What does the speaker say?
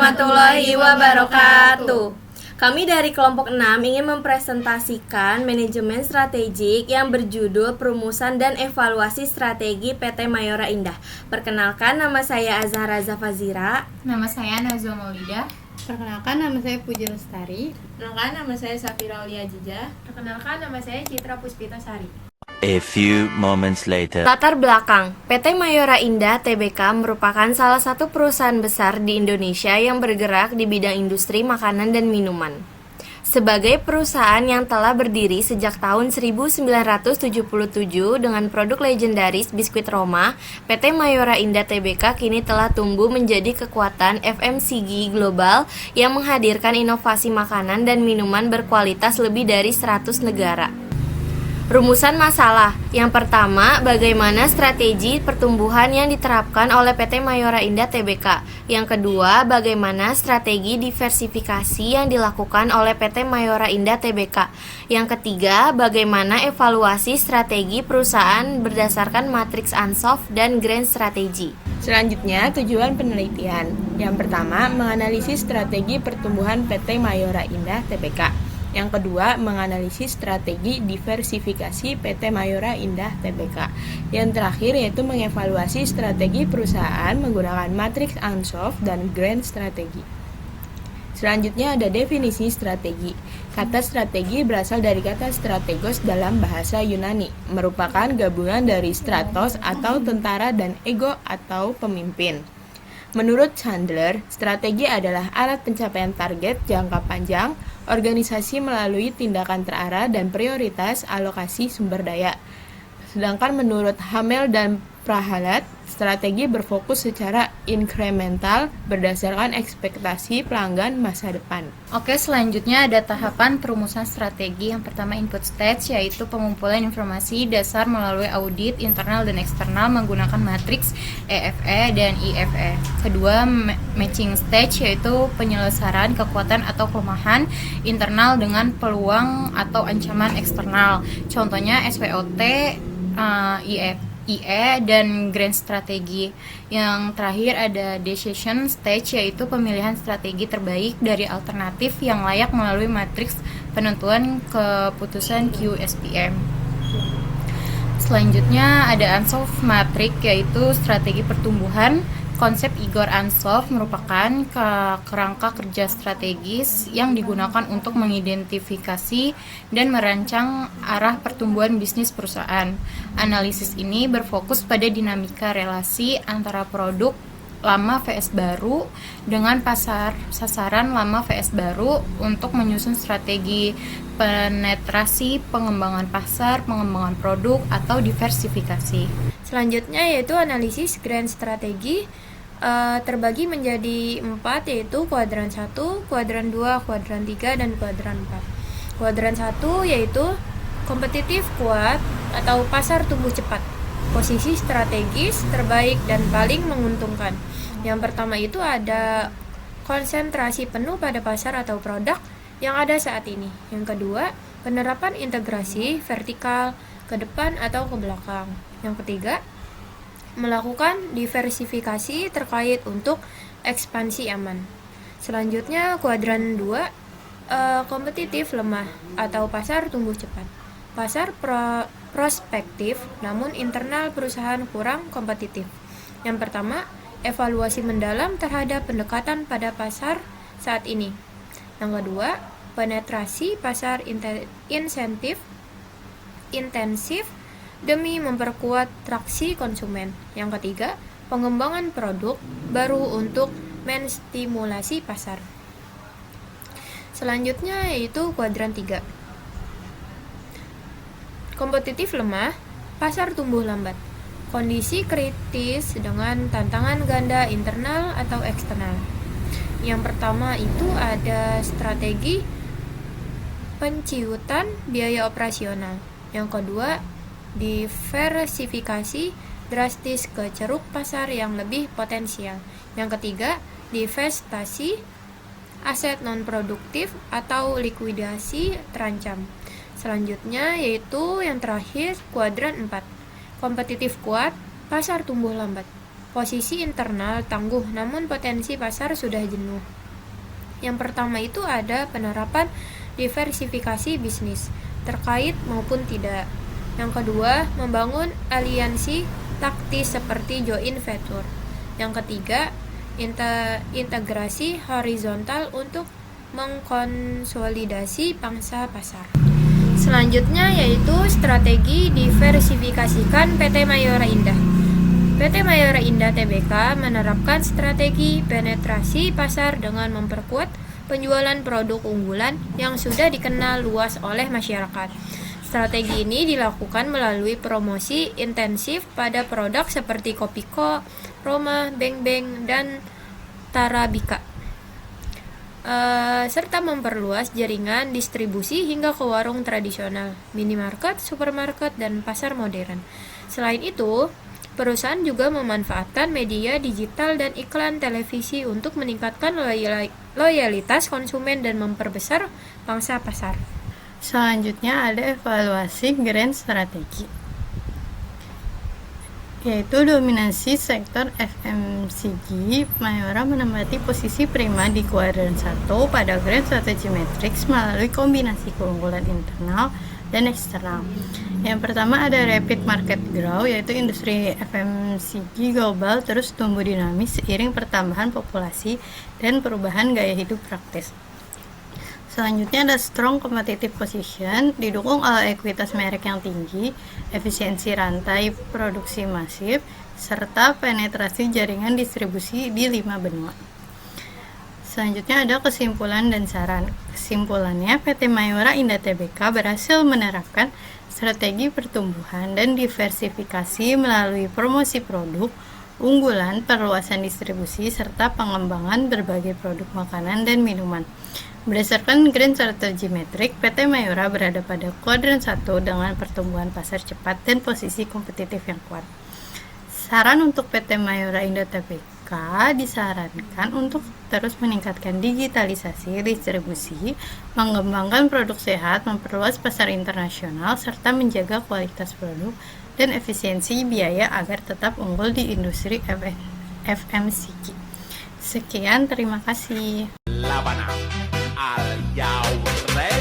warahmatullahi wabarakatuh. Kami dari kelompok 6 ingin mempresentasikan manajemen strategik yang berjudul Perumusan dan Evaluasi Strategi PT Mayora Indah. Perkenalkan, nama saya Azhara Zafazira. Nama saya Nazwa Maulidah. Perkenalkan, nama saya Puji Lestari. Perkenalkan, nama saya Safira Aulia Jijah. Perkenalkan, nama saya Citra Puspita Sari. A few moments later. Latar belakang, PT Mayora Indah Tbk merupakan salah satu perusahaan besar di Indonesia yang bergerak di bidang industri makanan dan minuman. Sebagai perusahaan yang telah berdiri sejak tahun 1977 dengan produk legendaris biskuit Roma, PT Mayora Indah Tbk kini telah tumbuh menjadi kekuatan FMCG global yang menghadirkan inovasi makanan dan minuman berkualitas lebih dari 100 negara. Rumusan masalah. Yang pertama, bagaimana strategi pertumbuhan yang diterapkan oleh PT Mayora Indah Tbk. Yang kedua, bagaimana strategi diversifikasi yang dilakukan oleh PT Mayora Indah Tbk. Yang ketiga, bagaimana evaluasi strategi perusahaan berdasarkan matriks Ansoff dan Grand Strategy. Selanjutnya, tujuan penelitian. Yang pertama, menganalisis strategi pertumbuhan PT Mayora Indah Tbk. Yang kedua, menganalisis strategi diversifikasi PT Mayora Indah Tbk. Yang terakhir yaitu mengevaluasi strategi perusahaan menggunakan matriks Ansoff dan Grand Strategy. Selanjutnya ada definisi strategi. Kata strategi berasal dari kata strategos dalam bahasa Yunani, merupakan gabungan dari stratos atau tentara dan ego atau pemimpin. Menurut Chandler, strategi adalah alat pencapaian target jangka panjang organisasi melalui tindakan terarah dan prioritas alokasi sumber daya. Sedangkan menurut Hamel dan Prahalat, strategi berfokus secara inkremental berdasarkan ekspektasi pelanggan masa depan. Oke, selanjutnya ada tahapan perumusan strategi. Yang pertama input stage, yaitu pengumpulan informasi dasar melalui audit internal dan eksternal menggunakan matriks EFE dan IFE. Kedua, matching stage, yaitu penyelesaian kekuatan atau kelemahan internal dengan peluang atau ancaman eksternal. Contohnya SWOT, IE dan Grand Strategy. Yang terakhir ada decision stage, yaitu pemilihan strategi terbaik dari alternatif yang layak melalui matriks penentuan keputusan QSPM. Selanjutnya ada Ansoff Matrix, yaitu strategi pertumbuhan. Konsep Igor Ansoff merupakan kerangka kerja strategis yang digunakan untuk mengidentifikasi dan merancang arah pertumbuhan bisnis perusahaan. Analisis ini berfokus pada dinamika relasi antara produk lama vs baru dengan pasar sasaran lama vs baru untuk menyusun strategi penetrasi, pengembangan pasar, pengembangan produk, atau diversifikasi. Selanjutnya yaitu analisis Grand Strategy. Terbagi menjadi 4, yaitu kuadran 1, kuadran 2, kuadran 3, dan kuadran 4. Kuadran 1 yaitu kompetitif kuat atau pasar tumbuh cepat, posisi strategis terbaik dan paling menguntungkan. Yang pertama itu ada konsentrasi penuh pada pasar atau produk yang ada saat ini. Yang kedua, penerapan integrasi vertikal ke depan atau ke belakang. Yang ketiga, melakukan diversifikasi terkait untuk ekspansi aman. Selanjutnya kuadran 2, kompetitif lemah atau pasar tumbuh cepat. Pasar prospektif namun internal perusahaan kurang kompetitif. Yang pertama, evaluasi mendalam terhadap pendekatan pada pasar saat ini. Yang kedua, penetrasi pasar intensif demi memperkuat traksi konsumen. Yang ketiga, pengembangan produk baru untuk menstimulasi pasar. Selanjutnya yaitu kuadran 3. Kompetitif lemah, pasar tumbuh lambat. Kondisi kritis dengan tantangan ganda internal atau eksternal. Yang pertama itu ada strategi penciutan biaya operasional. Yang kedua, diversifikasi drastis ke ceruk pasar yang lebih potensial. Yang ketiga, divestasi aset non-produktif atau likuidasi terancam. Selanjutnya yaitu yang terakhir kuadran 4. Kompetitif kuat, pasar tumbuh lambat. Posisi internal tangguh, namun potensi pasar sudah jenuh. Yang pertama itu ada penerapan diversifikasi bisnis, terkait maupun tidak. Yang kedua, membangun aliansi taktis seperti joint venture. Yang ketiga, integrasi horizontal untuk mengkonsolidasi pangsa pasar. Selanjutnya yaitu strategi diversifikasikan PT Mayora Indah. PT Mayora Indah Tbk menerapkan strategi penetrasi pasar dengan memperkuat penjualan produk unggulan yang sudah dikenal luas oleh masyarakat. Strategi ini dilakukan melalui promosi intensif pada produk seperti Kopiko, Roma, Beng Beng, dan Tarabika, serta memperluas jaringan distribusi hingga ke warung tradisional, minimarket, supermarket, dan pasar modern. Selain itu, perusahaan juga memanfaatkan media digital dan iklan televisi untuk meningkatkan loyalitas konsumen dan memperbesar pangsa pasar. Selanjutnya ada evaluasi grand strategi, yaitu dominasi sektor FMCG. Mayora menempati posisi prima di kuadran 1 pada Grand Strategy Matrix melalui kombinasi keunggulan internal dan eksternal. Yang pertama ada rapid market growth, yaitu industri FMCG global terus tumbuh dinamis seiring pertambahan populasi dan perubahan gaya hidup praktis. Selanjutnya ada strong competitive position, didukung oleh ekuitas merek yang tinggi, efisiensi rantai produksi masif, serta penetrasi jaringan distribusi di 5 benua. Selanjutnya ada kesimpulan dan saran. Kesimpulannya, PT Mayora Indah Tbk berhasil menerapkan strategi pertumbuhan dan diversifikasi melalui promosi produk unggulan, perluasan distribusi, serta pengembangan berbagai produk makanan dan minuman. Berdasarkan Grand Strategy Matrix, PT Mayora berada pada kuadran 1 dengan pertumbuhan pasar cepat dan posisi kompetitif yang kuat. Saran untuk PT Mayora Indah Tbk disarankan untuk terus meningkatkan digitalisasi distribusi, mengembangkan produk sehat, memperluas pasar internasional, serta menjaga kualitas produk dan efisiensi biaya agar tetap unggul di industri FMCG. Sekian, terima kasih. Al Yaure.